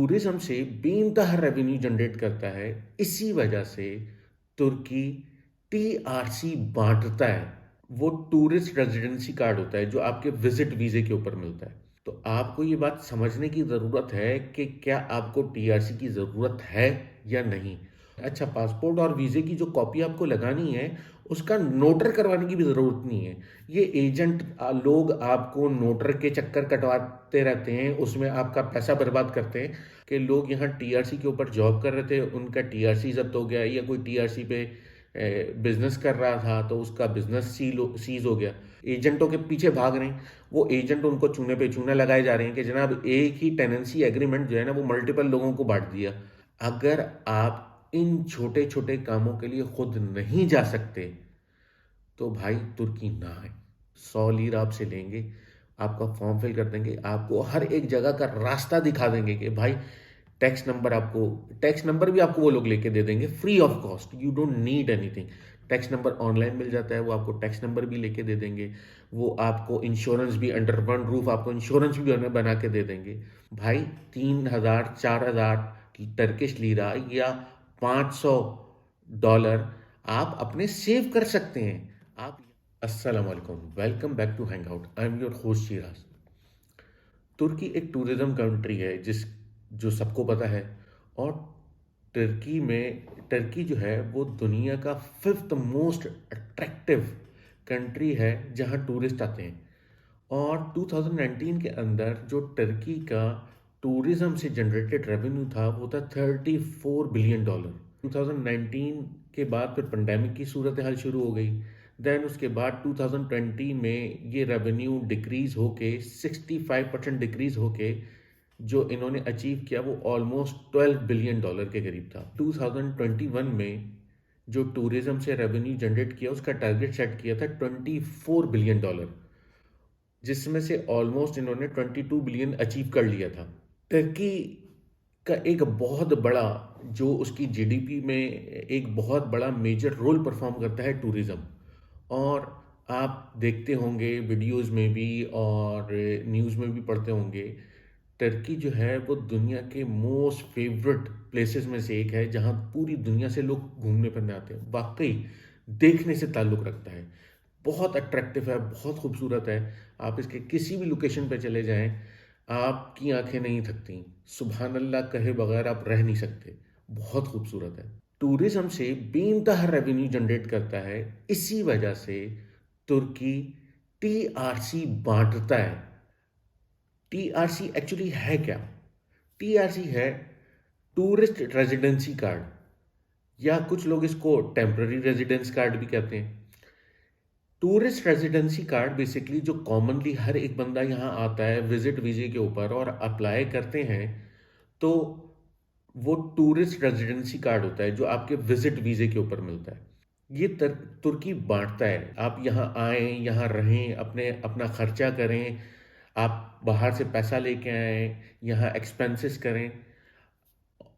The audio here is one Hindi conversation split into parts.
टूरिज्म से बेइंतहा रेवेन्यू जनरेट करता है। इसी वजह से तुर्की टीआरसी बांटता है। वो टूरिस्ट रेजिडेंसी कार्ड होता है जो आपके विजिट वीजे के ऊपर मिलता है। तो आपको ये बात समझने की ज़रूरत है कि क्या आपको टीआरसी की ज़रूरत है या नहीं। अच्छा, पासपोर्ट और वीज़े की जो कॉपी आपको लगानी है उसका नोटर करवाने की भी ज़रूरत नहीं है। ये एजेंट लोग आपको नोटर के चक्कर कटवाते रहते हैं, उसमें आपका पैसा बर्बाद करते हैं कि लोग यहाँ टीआरसी के ऊपर जॉब कर रहे थे, उनका टीआरसी जब्त हो गया, या कोई टीआरसी पे बिजनेस कर रहा था तो उसका बिजनेस सीज हो गया। एजेंटों के पीछे भाग रहे हैं, वो एजेंट उनको चूने पे चूना लगाए जा रहे हैं कि जनाब एक ही टेनेंसी एग्रीमेंट जो है ना वो मल्टीपल लोगों को बांट दिया। अगर आप इन छोटे छोटे कामों के लिए खुद नहीं जा सकते तो भाई तुर्की ना आए। 100 लीर आपसे लेंगे, आपका फॉर्म फिल कर देंगे, आपको हर एक जगह का रास्ता दिखा देंगे कि भाई टैक्स नंबर भी आपको वो लोग लेके दे देंगे free of cost. You don't need anything. Tax number online मिल जाता है, वो आपको टैक्स नंबर भी लेके दे देंगे। वो आपको इंश्योरेंस भी अंडर वन रूफ आपको इंश्योरेंस भी बना के दे देंगे। भाई 3,000 4,000 टर्किश लीरा या $500 आप अपने सेव कर सकते हैं। आप अस्सलाम वालेकुम, welcome back to hang out. I am your host Shiraz. तुर्की एक टूरिज्म कंट्री है जो सबको पता है। और टर्की जो है वो दुनिया का 5th मोस्ट अट्रैक्टिव कंट्री है जहां टूरिस्ट आते हैं। और 2019 के अंदर जो टर्की का टूरिज्म से जनरेटेड रेवेन्यू था वो था $34 बिलियन। 2019 के बाद फिर पेंडेमिक की सूरत हाल शुरू हो गई। देन उसके बाद 2020 में ये रेवेन्यू डिक्रीज होके 65% डिक्रीज होके जो इन्होंने अचीव किया वो ऑलमोस्ट $12 बिलियन के करीब था। 2021 में जो टूरिज्म से रेवेन्यू जनरेट किया उसका टारगेट सेट किया था $24 बिलियन, जिसमें से ऑलमोस्ट इन्होंने 22 बिलियन अचीव कर लिया था। टर्की का एक बहुत बड़ा जो उसकी जीडीपी में एक बहुत बड़ा मेजर रोल परफॉर्म करता है टूरिज्म। और आप देखते होंगे वीडियोस में भी और न्यूज़ में भी पढ़ते होंगे, टर्की जो है वो दुनिया के मोस्ट फेवरेट प्लेसेस में से एक है जहां पूरी दुनिया से लोग घूमने फिरने आते हैं। वाकई देखने से ताल्लुक़ रखता है, बहुत अट्रैक्टिव है, बहुत खूबसूरत है। आप इसके किसी भी लोकेशन पे चले जाएं, आपकी आंखें नहीं थकती, सुबहान अल्लाह कहे बगैर आप रह नहीं सकते। बहुत खूबसूरत है। टूरिज्म से बेइंतहा रेवेन्यू जनरेट करता है। इसी वजह से तुर्की टीआरसी बांटता है। टीआरसी एक्चुअली है क्या? टीआरसी है टूरिस्ट रेजिडेंसी कार्ड, या कुछ लोग इसको टेम्पररी रेजिडेंस कार्ड भी कहते हैं। टूरिस्ट रेजिडेंसी कार्ड बेसिकली जो कॉमनली हर एक बंदा यहाँ आता है विजिट वीजे के ऊपर और अप्लाई करते हैं, तो वो टूरिस्ट रेजिडेंसी कार्ड होता है जो आपके विजिट वीजे के ऊपर मिलता है। ये तुर्की बांटता है। आप यहाँ आएँ, यहाँ रहें, अपना खर्चा करें, आप बाहर से पैसा लेके आएँ, यहाँ एक्सपेंसेस करें।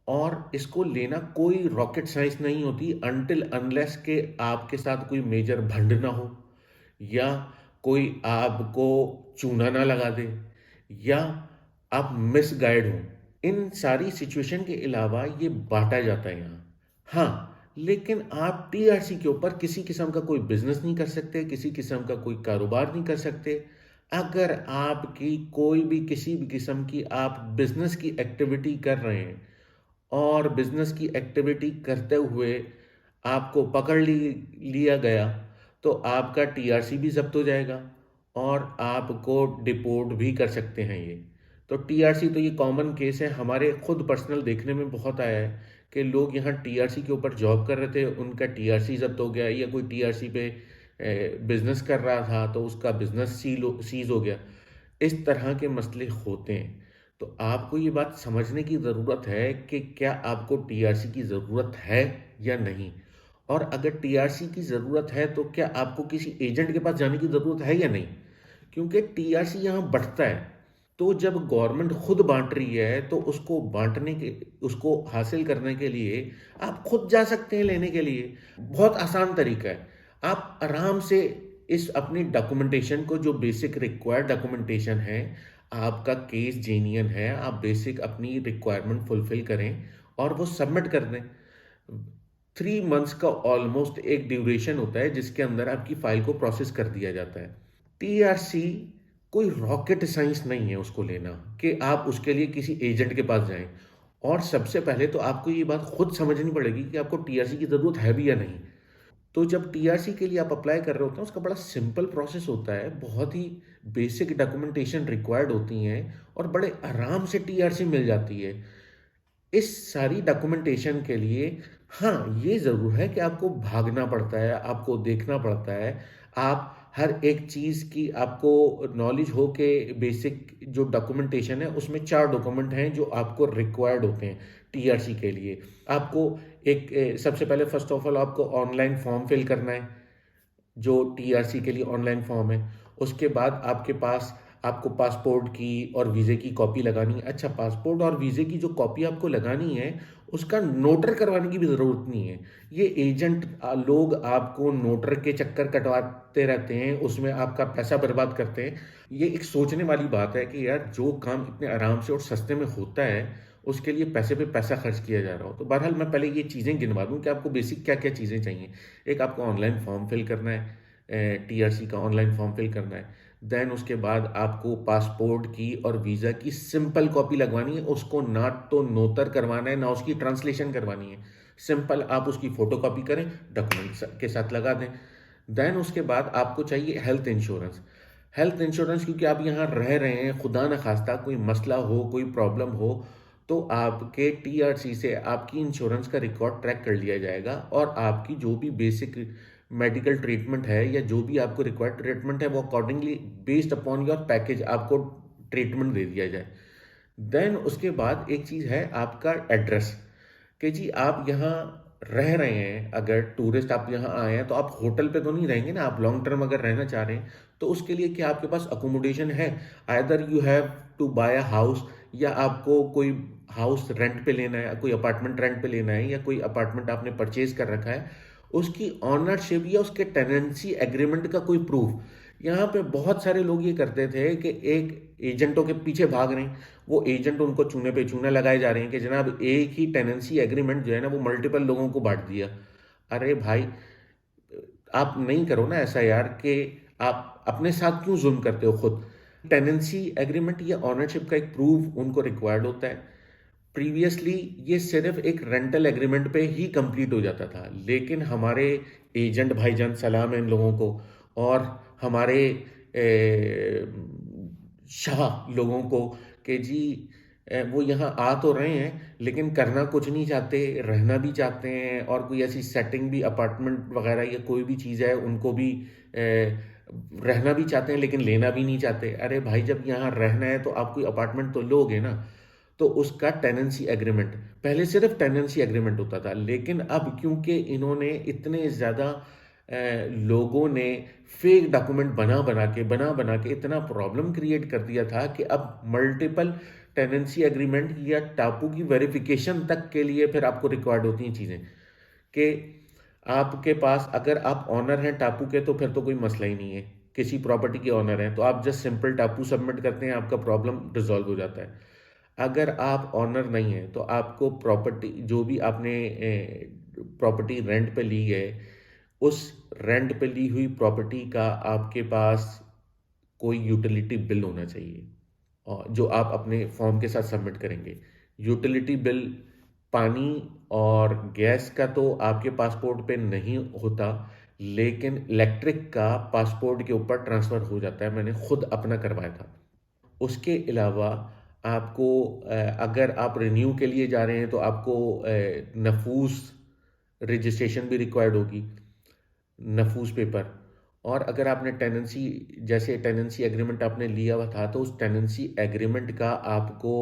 और इसको लेना कोई रॉकेट साइंस नहीं होती अनटिल अनलेस के आपके साथ कोई मेजर भंड ना हो, या कोई आपको चूना ना लगा दे, या आप मिसगाइड हो। इन सारी सिचुएशन के अलावा ये बांटा जाता है यहाँ। हाँ, लेकिन आप टीआरसी के ऊपर किसी किस्म का कोई बिजनेस नहीं कर सकते, किसी किस्म का कोई कारोबार नहीं कर सकते। अगर आपकी कोई भी किसी भी किस्म की आप बिजनेस की एक्टिविटी कर रहे हैं और बिजनेस की एक्टिविटी करते हुए आपको पकड़ लिया गया, तो आपका टीआरसी भी जब्त हो जाएगा और आपको डिपोर्ट भी कर सकते हैं ये। तो टीआरसी तो ये कॉमन केस है, हमारे खुद पर्सनल देखने में बहुत आया है कि लोग यहाँ टीआरसी के ऊपर जॉब कर रहे थे, उनका टीआरसी जब्त हो गया, या कोई टीआरसी पे बिजनेस कर रहा था तो उसका बिजनेस सीज हो गया। इस तरह के मसले होते हैं। तो आपको ये बात समझने की ज़रूरत है कि क्या आपको टीआरसी की ज़रूरत है या नहीं। और अगर टीआरसी की ज़रूरत है तो क्या आपको किसी एजेंट के पास जाने की ज़रूरत है या नहीं, क्योंकि टीआरसी यहाँ बढ़ता है। तो जब गवर्नमेंट खुद बांट रही है तो उसको हासिल करने के लिए आप खुद जा सकते हैं लेने के लिए। बहुत आसान तरीका है। आप आराम से इस अपनी डॉक्यूमेंटेशन को, जो बेसिक रिक्वायर्ड डॉक्यूमेंटेशन है, आपका केस जेन्युइन है, आप बेसिक अपनी रिक्वायरमेंट फुलफिल करें और वो सबमिट कर दें। 3 मंथ्स का ऑलमोस्ट एक ड्यूरेशन होता है जिसके अंदर आपकी फाइल को प्रोसेस कर दिया जाता है। टीआरसी कोई रॉकेट साइंस नहीं है उसको लेना, कि आप उसके लिए किसी एजेंट के पास जाएं। और सबसे पहले तो आपको ये बात खुद समझनी पड़ेगी कि आपको टीआरसी की ज़रूरत है भी या नहीं। तो जब टीआरसी के लिए आप अप्लाई कर रहे होते हैं, उसका बड़ा सिंपल प्रोसेस होता है, बहुत ही बेसिक डॉक्यूमेंटेशन रिक्वायर्ड होती हैं और बड़े आराम से टीआरसी मिल जाती है। इस सारी डॉक्यूमेंटेशन के लिए हाँ, ये ज़रूर है कि आपको भागना पड़ता है, आपको देखना पड़ता है। आप हर एक चीज़ की आपको नॉलेज हो के बेसिक जो डॉक्यूमेंटेशन है उसमें 4 डॉक्यूमेंट हैं जो आपको रिक्वायर्ड होते हैं टीआरसी के लिए। आपको सबसे पहले फ़र्स्ट ऑफ ऑल आपको ऑनलाइन फॉर्म फिल करना है, जो टीआरसी के लिए ऑनलाइन फॉर्म है। उसके बाद आपके पास आपको पासपोर्ट की और वीज़े की कॉपी लगानी है। अच्छा, पासपोर्ट और वीज़े की जो कॉपी आपको लगानी है, उसका नोटर करवाने की भी ज़रूरत नहीं है। ये एजेंट लोग आपको नोटर के चक्कर कटवाते रहते हैं, उसमें आपका पैसा बर्बाद करते हैं। ये एक सोचने वाली बात है कि यार, जो काम इतने आराम से और सस्ते में होता है, उसके लिए पैसे पे पैसा खर्च किया जा रहा हो। तो बहरहाल मैं पहले ये चीज़ें गिनवा दूँ कि आपको बेसिक क्या-क्या चीज़ें चाहिए। एक, आपको ऑनलाइन फॉर्म फिल करना है, टीआरसी का ऑनलाइन फॉर्म फिल करना है। देन उसके बाद आपको पासपोर्ट की और वीज़ा की सिंपल कॉपी लगवानी है, उसको ना तो नोतर करवाना है, ना उसकी ट्रांसलेशन करवानी है। सिंपल आप उसकी फ़ोटोकॉपी करें, डॉक्यूमेंट के साथ लगा दें। देन उसके बाद आपको चाहिए हेल्थ इंश्योरेंस। हेल्थ इंश्योरेंस, क्योंकि आप यहाँ रह रहे हैं, खुदा न खास्ता कोई मसला हो, कोई प्रॉब्लम हो, तो आपके टीआरसी से आपकी इंश्योरेंस का रिकॉर्ड ट्रैक कर लिया जाएगा और आपकी जो भी बेसिक मेडिकल ट्रीटमेंट है या जो भी आपको रिक्वायर्ड ट्रीटमेंट है, वो accordingly based upon your package आपको ट्रीटमेंट दे दिया जाए। देन उसके बाद एक चीज़ है आपका एड्रेस, कि जी आप यहाँ रह रहे हैं, अगर टूरिस्ट आप यहाँ आए हैं तो आप होटल पे तो नहीं रहेंगे ना, आप लॉन्ग टर्म अगर रहना चाह रहे हैं तो उसके लिए क्या आपके पास अकोमोडेशन है? Either you have to buy a house, या आपको कोई हाउस रेंट पे लेना है, कोई अपार्टमेंट रेंट पे लेना है, या कोई अपार्टमेंट आपने परचेज कर रखा है, उसकी ऑनरशिप या उसके टेनेंसी एग्रीमेंट का कोई प्रूफ। यहाँ पे बहुत सारे लोग ये करते थे कि एक एजेंटों के पीछे भाग रहे हैं, वो एजेंट उनको चूने पे चूना लगाए जा रहे हैं कि जनाब एक ही टेनेंसी एग्रीमेंट जो है ना, वो मल्टीपल लोगों को बांट दिया। अरे भाई, आप नहीं करो ना ऐसा यार, कि आप अपने साथ क्यों जुल्म करते हो खुद। टेनेंसी एग्रीमेंट या ऑनरशिप का एक प्रूफ उनको रिक्वायर्ड होता है। प्रीवियसली ये सिर्फ एक रेंटल एग्रीमेंट पे ही कंप्लीट हो जाता था, लेकिन हमारे एजेंट भाईजान, सलाम है इन लोगों को, और हमारे शाह लोगों को, कि जी वो यहाँ आ तो रहे हैं लेकिन करना कुछ नहीं चाहते, रहना भी चाहते हैं, और कोई ऐसी सेटिंग भी, अपार्टमेंट वगैरह या कोई भी चीज़ है उनको भी रहना भी चाहते हैं लेकिन लेना भी नहीं चाहते। अरे भाई, जब यहाँ रहना है तो आप कोई अपार्टमेंट तो लोगे ना। तो उसका टेनेंसी एग्रीमेंट, पहले सिर्फ टेनेंसी एग्रीमेंट होता था, लेकिन अब क्योंकि इन्होंने इतने ज़्यादा लोगों ने फेक डॉक्यूमेंट बना बना के इतना प्रॉब्लम क्रिएट कर दिया था कि अब मल्टीपल टेनेंसी एग्रीमेंट या टापू की वेरिफिकेशन तक के लिए फिर आपको रिक्वायर्ड होती हैं चीज़ें, कि आपके पास अगर आप ऑनर हैं टापू के तो फिर तो कोई मसला ही नहीं है। किसी प्रॉपर्टी के ऑनर हैं तो आप जस्ट सिंपल टापू सबमिट करते हैं, आपका प्रॉब्लम रिजॉल्व हो जाता है। अगर आप ऑनर नहीं हैं तो आपको प्रॉपर्टी, जो भी आपने प्रॉपर्टी रेंट पे ली है, उस रेंट पे ली हुई प्रॉपर्टी का आपके पास कोई यूटिलिटी बिल होना चाहिए, और जो आप अपने फॉर्म के साथ सबमिट करेंगे। यूटिलिटी बिल, पानी और गैस का तो आपके पासपोर्ट पे नहीं होता, लेकिन इलेक्ट्रिक का पासपोर्ट के ऊपर ट्रांसफ़र हो जाता है, मैंने खुद अपना करवाया था। उसके अलावा आपको अगर आप रिन्यू के लिए जा रहे हैं तो आपको नफूस रजिस्ट्रेशन भी रिक्वायर्ड होगी, नफूस पेपर। और अगर आपने टेनेंसी, जैसे टेनेंसी एग्रीमेंट आपने लिया हुआ था, तो उस टेनेंसी एग्रीमेंट का आपको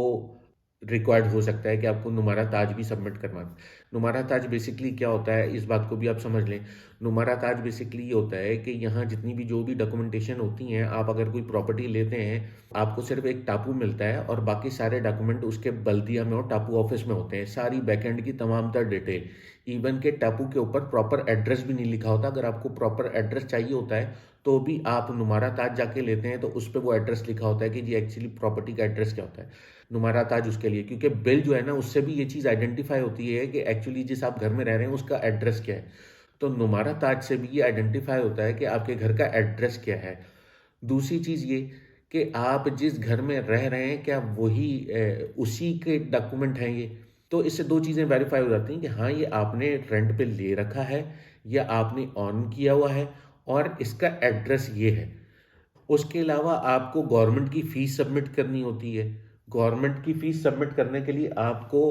रिक्वायर्ड हो सकता है कि आपको नुमारा ताज भी सबमिट करवाना। नुमारा ताज बेसिकली क्या होता है, इस बात को भी आप समझ लें। नुमारा ताज बेसिकली ये होता है कि यहाँ जितनी भी जो भी डॉक्यूमेंटेशन होती हैं, आप अगर कोई प्रॉपर्टी लेते हैं, आपको सिर्फ एक टापू मिलता है और बाकी सारे डॉक्यूमेंट उसके बल्दिया में और टापू ऑफिस में होते हैं। सारी बैकएंड की तमाम तर डिटेल, इवन के टापू के ऊपर प्रॉपर एड्रेस भी नहीं लिखा होता। अगर आपको प्रॉपर एड्रेस चाहिए होता है तो भी आप नुमारा ताज जाके लेते हैं, तो उस पर वो एड्रेस लिखा होता है कि जी एक्चुअली प्रॉपर्टी का एड्रेस क्या होता है। नुमारा ताज उसके लिए, क्योंकि बिल जो है ना, उससे भी ये चीज़ आइडेंटिफाई होती है कि एक्चुअली जिस आप घर में रह रहे हैं उसका एड्रेस क्या है। तो नुमारा ताज से भी ये आइडेंटिफाई होता है कि आपके घर का एड्रेस क्या है। दूसरी चीज़ ये कि आप जिस घर में रह रहे हैं क्या वही उसी के डॉक्यूमेंट हैं ये। तो इससे दो चीज़ें वेरीफाई हो जाती हैं कि हाँ ये आपने रेंट पे ले रखा है या आपने ऑन किया हुआ है और इसका एड्रेस ये है। उसके अलावा आपको गवर्नमेंट की फ़ीस सबमिट करनी होती है। गवर्नमेंट की फ़ीस सबमिट करने के लिए आपको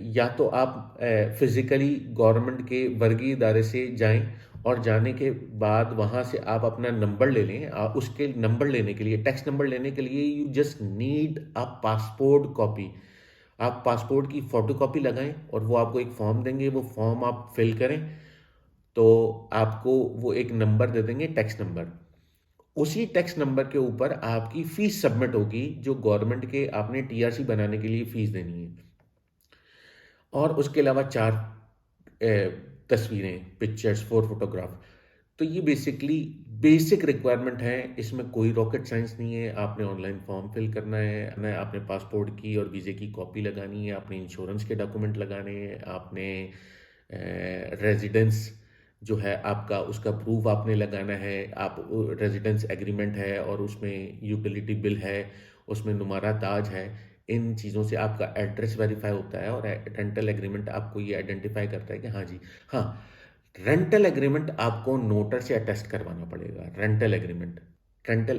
या तो आप फिज़िकली गवर्नमेंट के वर्गीय इदारे से जाएं और जाने के बाद वहाँ से आप अपना नंबर ले लें। उसके नंबर लेने के लिए, टैक्स नंबर लेने के लिए you just need a passport copy. आप पासपोर्ट की फ़ोटोकॉपी लगाएं और वो आपको एक फॉर्म देंगे, वो फॉर्म आप फिल करें तो आपको वो एक नंबर दे देंगे, टैक्स नंबर। उसी टैक्स नंबर के ऊपर आपकी फीस सबमिट होगी जो गवर्नमेंट के आपने टीआरसी बनाने के लिए फीस देनी है। और उसके अलावा 4 तस्वीरें, पिक्चर्स, 4 फोटोग्राफ। तो ये बेसिकली बेसिक रिक्वायरमेंट है, इसमें कोई रॉकेट साइंस नहीं है। आपने ऑनलाइन फॉर्म फिल करना है, आपने पासपोर्ट की और वीज़े की कॉपी लगानी है, आपने इंश्योरेंस के डॉक्यूमेंट लगाने हैं, आपने रेजिडेंस जो है आपका उसका प्रूफ आपने लगाना है। आप रेजिडेंस एग्रीमेंट है और उसमें यूटिलिटी बिल है, उसमें नुमारा ताज है। इन चीज़ों से आपका एड्रेस वेरीफाई होता है और रेंटल एग्रीमेंट आपको ये आइडेंटिफाई करता है कि हाँ जी, हाँ, रेंटल एग्रीमेंट आपको नोटर से अटेस्ट करवाना पड़ेगा। रेंटल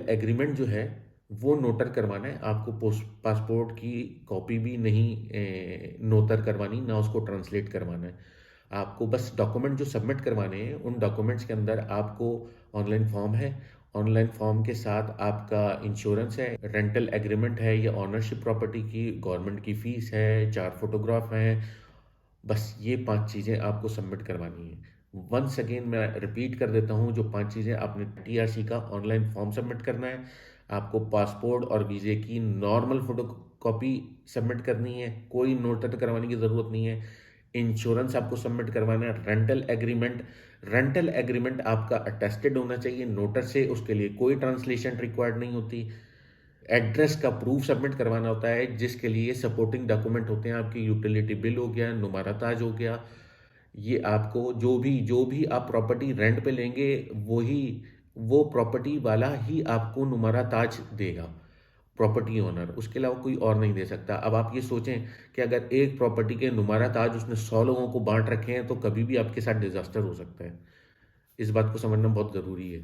एग्रीमेंट जो है वो नोटर करवाना है आपको। पोस्ट पासपोर्ट की कॉपी भी नहीं नोटर करवानी, ना उसको ट्रांसलेट करवाना है। आपको बस डॉक्यूमेंट जो सबमिट करवाने हैं उन डॉक्यूमेंट्स के अंदर आपको ऑनलाइन फॉर्म है, ऑनलाइन फॉर्म के साथ आपका इंश्योरेंस है, रेंटल एग्रीमेंट है या ऑनरशिप प्रॉपर्टी की, गवर्नमेंट की फ़ीस है, 4 फोटोग्राफ हैं। बस ये 5 चीज़ें आपको सबमिट करवानी है। वंस अगेन मैं रिपीट कर देता हूँ, जो 5 चीज़ें आपने टीआरसी का ऑनलाइन फॉर्म सबमिट करना है, आपको पासपोर्ट और वीज़े की नॉर्मल फ़ोटोकॉपी सबमिट करनी है, कोई नोटर करवाने की ज़रूरत नहीं है। इंश्योरेंस आपको सबमिट करवाना है। रेंटल एग्रीमेंट आपका अटेस्टेड होना चाहिए नोटर से, उसके लिए कोई ट्रांसलेशन रिक्वायर्ड नहीं होती। एड्रेस का प्रूफ सबमिट करवाना होता है जिसके लिए सपोर्टिंग डॉक्यूमेंट होते हैं आपकी, यूटिलिटी बिल हो गया, नुमारा ताज हो गया। ये आपको जो भी आप प्रॉपर्टी रेंट पे लेंगे वही वो प्रॉपर्टी वाला ही आपको नुमारा ताज देगा, प्रॉपर्टी ओनर, उसके अलावा कोई और नहीं दे सकता। अब आप ये सोचें कि अगर एक प्रॉपर्टी के नुमारा ताज उसने 100 लोगों को बांट रखे हैं तो कभी भी आपके साथ डिजास्टर हो सकता है। इस बात को समझना बहुत ज़रूरी है।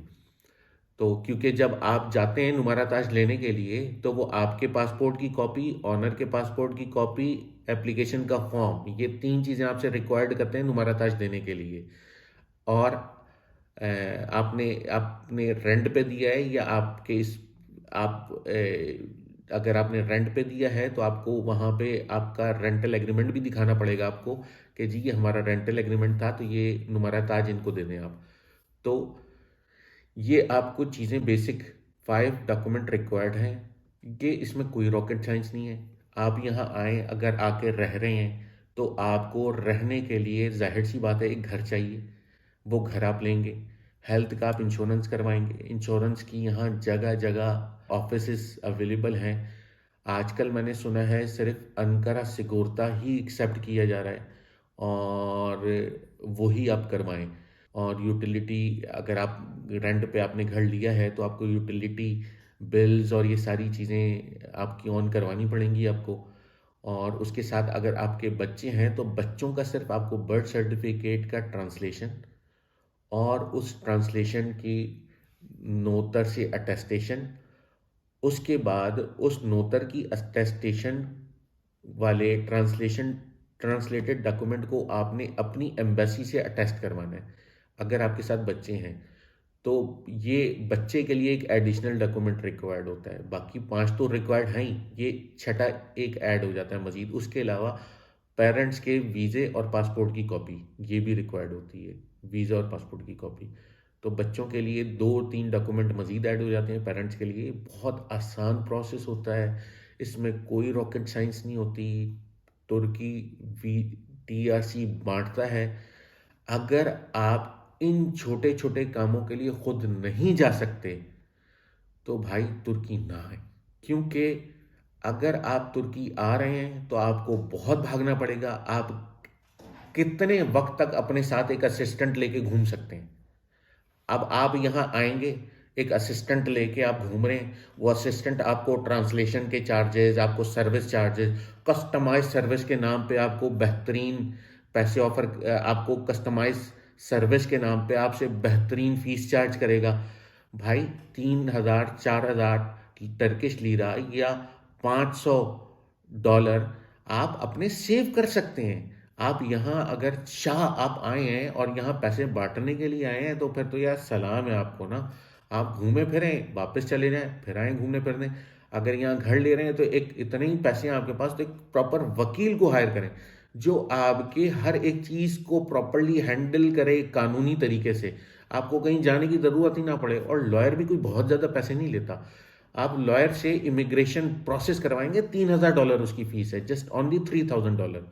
तो क्योंकि जब आप जाते हैं नुमारा ताज लेने के लिए तो वो आपके पासपोर्ट की कॉपी, ऑनर के पासपोर्ट की कॉपी, एप्लीकेशन का फॉर्म, ये 3 चीज़ें आपसे रिक्वायर्ड करते हैं नुमारा ताज देने के लिए। और आपने आपने रेंट पे दिया है या आपके इस आप अगर आपने रेंट पे दिया है तो आपको वहाँ पे आपका रेंटल एग्रीमेंट भी दिखाना पड़ेगा आपको कि जी ये हमारा रेंटल एग्रीमेंट था, तो ये नुमारा ताज इनको दे दें आप। तो ये आपको चीज़ें बेसिक 5 डॉक्यूमेंट रिक्वायर्ड हैं। ये इसमें कोई रॉकेट साइंस नहीं है। आप यहाँ आए, अगर आके रह रहे हैं तो आपको रहने के लिए जाहिर सी बात है एक घर चाहिए। वो घर आप लेंगे। हेल्थ का आप इंश्योरेंस करवाएंगे। इंश्योरेंस की यहाँ जगह जगह ऑफिसेस अवेलेबल हैं। आजकल मैंने सुना है सिर्फ अनकरा सिकोरता ही एक्सेप्ट किया जा रहा है और वही आप करवाएं। और यूटिलिटी, अगर आप रेंट पे आपने घर लिया है तो आपको यूटिलिटी बिल्स और ये सारी चीज़ें आपकी ऑन करवानी पड़ेंगी आपको। और उसके साथ अगर आपके बच्चे हैं तो बच्चों का सिर्फ आपको बर्थ सर्टिफिकेट का ट्रांसलेशन और उस ट्रांसलेशन की नोतर से अटेस्टेशन, उसके बाद उस नोतर की अटेस्टेशन वाले ट्रांसलेटेड डॉक्यूमेंट को आपने अपनी एम्बेसी से अटेस्ट करवाना है। अगर आपके साथ बच्चे हैं तो ये बच्चे के लिए एक एडिशनल डॉक्यूमेंट रिक्वायर्ड होता है, बाकी 5 तो रिक्वायर्ड हैं ही, ये छठा एक ऐड हो जाता है मज़ीद। उसके अलावा पेरेंट्स के वीज़े और पासपोर्ट की कॉपी ये भी रिक्वायर्ड होती है, वीज़ा और पासपोर्ट की कॉपी। तो बच्चों के लिए 2-3 डॉक्यूमेंट मज़ीद ऐड हो जाते हैं पेरेंट्स के लिए। बहुत आसान प्रोसेस होता है, इसमें कोई रॉकेट साइंस नहीं होती। तुर्की वी टीआरसी बाँटता है। अगर आप इन छोटे-छोटे कामों के लिए खुद नहीं जा सकते, तो भाई तुर्की ना आएँ। क्योंकि अगर आप तुर्की आ रहे हैं, तो आपको बहुत भागना पड़ेगा। आप कितने वक़्त तक अपने साथ एक असिस्टेंट लेके घूम सकते हैं? अब आप यहाँ आएँगे, एक असिस्टेंट लेके आप घूम रहे हैं, वो असिस्टेंट आपको ट्रांसलेशन के चार्जेज़, आपको सर्विस चार्जेज़, कस्टमाइज़ सर्विस के नाम पे आपको बेहतरीन पैसे आपको कस्टमाइज़ सर्विस के नाम पे आपसे बेहतरीन फ़ीस चार्ज करेगा। भाई 3000 4000 टर्किश लीरा या $500 आप अपने सेव कर सकते हैं। आप यहाँ अगर आप आए हैं और यहाँ पैसे बाँटने के लिए आए हैं, तो फिर तो यार सलाम है आपको ना। आप घूमे फिरें, वापस चले जाएँ, फिर आएँ घूमने फिरने। अगर यहाँ घर ले रहे हैं, तो एक इतने ही पैसे हैं आपके पास, तो एक प्रॉपर वकील को हायर करें, जो आपके हर एक चीज़ को प्रॉपर्ली हैंडल करे कानूनी तरीके से। आपको कहीं जाने की ज़रूरत ही ना पड़े, और लॉयर भी कोई बहुत ज़्यादा पैसे नहीं लेता। आप लॉयर से इमिग्रेशन प्रोसेस करवाएँगे, $3000 उसकी फ़ीस है, जस्ट ओनली $3000।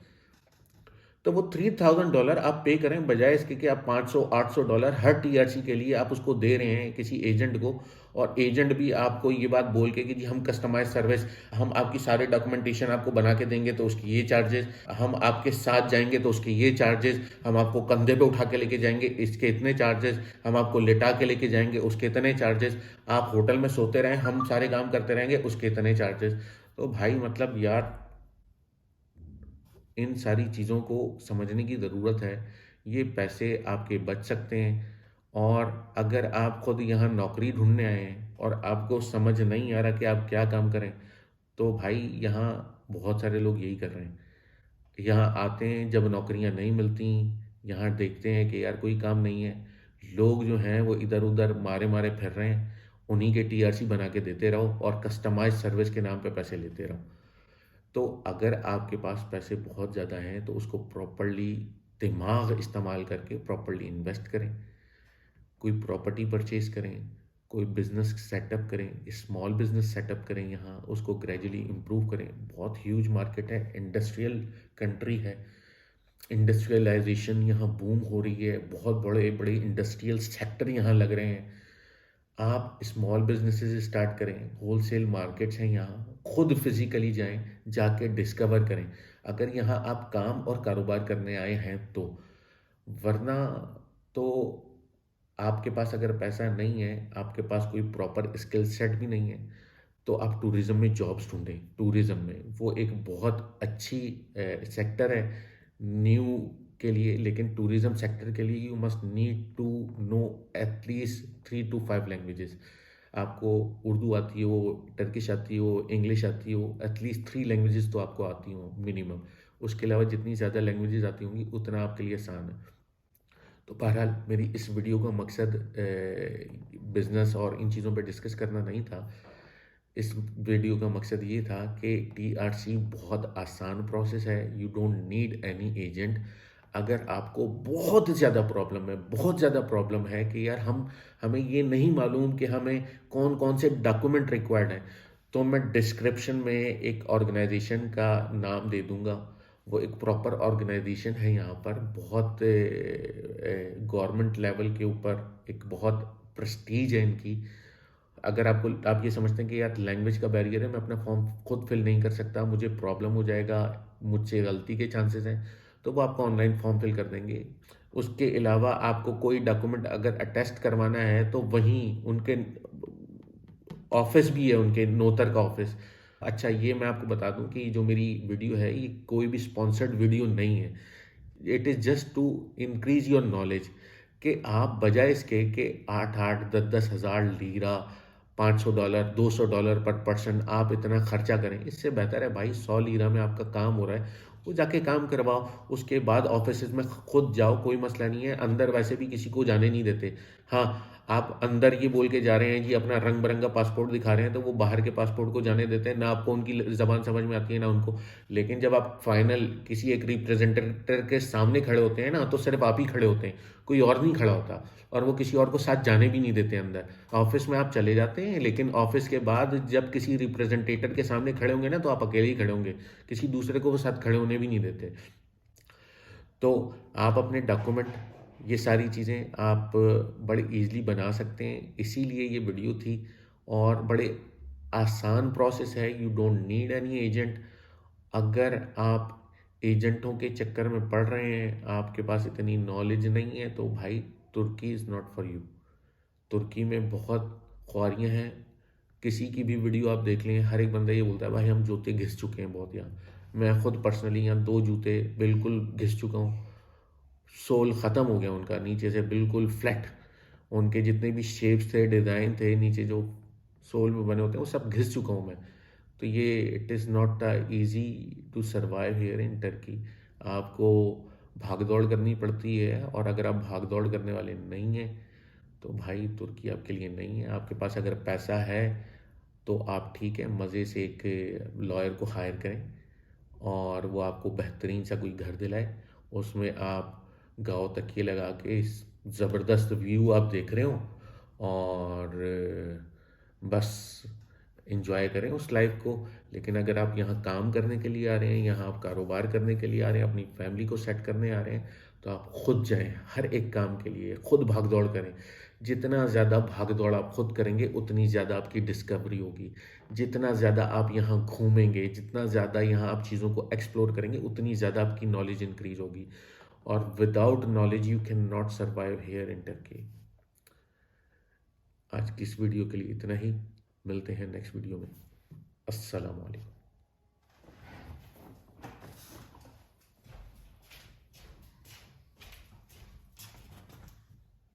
तो वो $3000 आप पे करें, बजाय इसके कि आप $500-800 हर टीआरसी के लिए आप उसको दे रहे हैं किसी एजेंट को, और एजेंट भी आपको ये बात बोल के कि जी हम कस्टमाइज सर्विस, हम आपकी सारे डॉक्यूमेंटेशन आपको बना के देंगे तो उसकी ये चार्जेस, हम आपके साथ जाएंगे तो उसके ये चार्जेस, हम आपको कंधे पे उठा के लेके जाएंगे इसके इतने चार्जेस, हम आपको लेटा के लेके जाएंगे उसके इतने चार्जेस, आप होटल में सोते रहें हम सारे काम करते रहेंगे उसके इतने चार्जेस। तो भाई मतलब यार, इन सारी चीज़ों को समझने की ज़रूरत है। ये पैसे आपके बच सकते हैं। और अगर आप खुद यहाँ नौकरी ढूँढने आए हैं और आपको समझ नहीं आ रहा कि आप क्या काम करें, तो भाई यहाँ बहुत सारे लोग यही कर रहे हैं। यहाँ आते हैं, जब नौकरियाँ नहीं मिलती, यहाँ देखते हैं कि यार कोई काम नहीं है। लोग जो हैं वो इधर-उधर मारे-मारे फिर रहे हैं। उन्हीं के टीआरसी बना के देते रहो और कस्टमाइज़ सर्विस के नाम पे पैसे लेते रहो। तो अगर आपके पास पैसे बहुत ज़्यादा हैं, तो उसको प्रॉपर्ली दिमाग इस्तेमाल करके प्रॉपर्ली इन्वेस्ट करें। कोई प्रॉपर्टी परचेज़ करें, कोई बिज़नेस सेटअप करें, स्मॉल बिज़नेस सेटअप करें यहाँ, उसको ग्रेजुअली इम्प्रूव करें। बहुत ह्यूज मार्केट है, इंडस्ट्रियल कंट्री है। इंडस्ट्रियलाइज़ेशन यहाँ बूम हो रही है, बहुत बड़े-बड़े इंडस्ट्रियल सेक्टर यहाँ लग रहे हैं। आप स्मॉल बिज़नेसेस स्टार्ट करें, होलसेल मार्केट्स हैं यहाँ, खुद फिज़िकली जाएँ, जाके डिस्कवर करें। अगर यहाँ आप काम और कारोबार करने आए हैं तो, वरना तो आपके पास अगर पैसा नहीं है, आपके पास कोई प्रॉपर स्किल सेट भी नहीं है, तो आप टूरिज़्म में जॉब्स ढूँढें। टूरिज़्म में वो एक बहुत अच्छी सेक्टर है न्यू के लिए, लेकिन टूरिज़्म सेक्टर के लिए you must need to know at least 3 to 5 languages. आपको उर्दू आती हो, टर्किश आती हो, इंग्लिश आती हो, एटलीस्ट 3 लैंग्वेजेस तो आपको आती हो मिनिमम। उसके अलावा जितनी ज़्यादा लैंग्वेजेस आती होंगी, उतना आपके लिए आसान है। तो बहरहाल मेरी इस वीडियो का मकसद बिज़नेस और इन चीज़ों पे डिस्कस करना नहीं था। इस वीडियो का मकसद ये था कि टीआरसी बहुत आसान प्रोसेस है, you don't need any agent. अगर आपको बहुत ज़्यादा प्रॉब्लम है, बहुत ज़्यादा प्रॉब्लम है कि यार हमें ये नहीं मालूम कि हमें कौन-कौन से डॉक्यूमेंट रिक्वायर्ड हैं, तो मैं डिस्क्रिप्शन में एक ऑर्गेनाइजेशन का नाम दे दूँगा। वो एक प्रॉपर ऑर्गेनाइजेशन है यहाँ पर, बहुत गवर्नमेंट लेवल के ऊपर एक बहुत प्रेस्टीज है इनकी। अगर आप ये समझते हैं कि यार लैंग्वेज का बैरियर है, मैं अपना फॉर्म खुद फिल नहीं कर सकता, मुझे प्रॉब्लम हो जाएगा, मुझसे गलती के चांसेस हैं, तो वो आपको ऑनलाइन फॉर्म फिल कर देंगे। उसके अलावा आपको कोई डॉक्यूमेंट अगर अटेस्ट करवाना है, तो वहीं उनके ऑफिस भी है, उनके नोतर का ऑफिस। अच्छा, ये मैं आपको बता दूं कि जो मेरी वीडियो है, ये कोई भी स्पॉन्सर्ड वीडियो नहीं है। It is just to increase your knowledge, कि आप बजाय इसके कि 8-8 10-10 हज़ार लीरा, $500 $200 पर पर्सन आप इतना खर्चा करें, इससे बेहतर है भाई 100 लीरा में आपका काम हो रहा है, वो जाके काम करवाओ। उसके बाद ऑफिस में खुद जाओ, कोई मसला नहीं है, अंदर वैसे भी किसी को जाने नहीं देते। हाँ, आप अंदर ये बोल के जा रहे हैं जी, अपना रंग बिरंगा पासपोर्ट दिखा रहे हैं, तो वो बाहर के पासपोर्ट को जाने देते हैं ना, आपको उनकी ज़बान समझ में आती है ना उनको। लेकिन जब आप फाइनल किसी एक रिप्रेजेंटेटिव के सामने खड़े होते हैं ना, तो सिर्फ आप ही खड़े होते हैं, कोई और नहीं खड़ा होता, और वो किसी और को साथ जाने भी नहीं देते अंदर। ऑफिस में आप चले जाते हैं, लेकिन ऑफिस के बाद जब किसी रिप्रेजेंटेटिव के सामने खड़े होंगे ना, तो आप अकेले ही खड़े होंगे, किसी दूसरे को वो साथ खड़े होने भी नहीं देते। तो आप अपने डॉक्यूमेंट, ये सारी चीज़ें आप बड़े ईज़िली बना सकते हैं, इसीलिए ये वीडियो थी। और बड़े आसान प्रोसेस है, you don't need any agent. अगर आप एजेंटों के चक्कर में पड़ रहे हैं, आपके पास इतनी नॉलेज नहीं है, तो भाई तुर्की इज़ नॉट फॉर यू। तुर्की में बहुत ख्वारियाँ हैं, किसी की भी वीडियो आप देख लें, हर एक बंदा ये बोलता है भाई हम जूते घिस चुके हैं बहुत यहाँ। मैं खुद पर्सनली यहाँ 2 जूते बिल्कुल घिस चुका हूँ, सोल ख़त्म हो गया उनका, नीचे से बिल्कुल फ्लैट, उनके जितने भी शेप्स थे, डिज़ाइन थे, नीचे जो सोल में बने होते हैं, वो सब घिस चुका हूँ मैं। तो ये it is not easy to survive here in Turkey. आपको भाग दौड़ करनी पड़ती है, और अगर आप भाग दौड़ करने वाले नहीं हैं, तो भाई तुर्की आपके लिए नहीं है। आपके पास अगर पैसा है तो आप ठीक है, मज़े से एक लॉयर को हायर करें, और वो आपको बेहतरीन सा कोई घर दिलाए, उसमें आप गाँव तकिए लगा के ज़बरदस्त व्यू आप देख रहे हो, और बस एंजॉय करें उस लाइफ को। लेकिन अगर आप यहाँ काम करने के लिए आ रहे हैं, यहाँ आप कारोबार करने के लिए आ रहे हैं, अपनी फैमिली को सेट करने आ रहे हैं, तो आप खुद जाएं, हर एक काम के लिए खुद भाग दौड़ करें। जितना ज़्यादा भाग दौड़ आप खुद करेंगे, उतनी ज़्यादा आपकी डिस्कवरी होगी। जितना ज़्यादा आप यहाँ घूमेंगे, जितना ज़्यादा यहाँ आप चीज़ों को एक्सप्लोर करेंगे, उतनी ज़्यादा आपकी नॉलेज इंक्रीज होगी। और without knowledge you can not survive here in Turkey. आज की इस वीडियो के लिए इतना ही, मिलते हैं नेक्स्ट वीडियो में। अस्सलाम वालेकुम।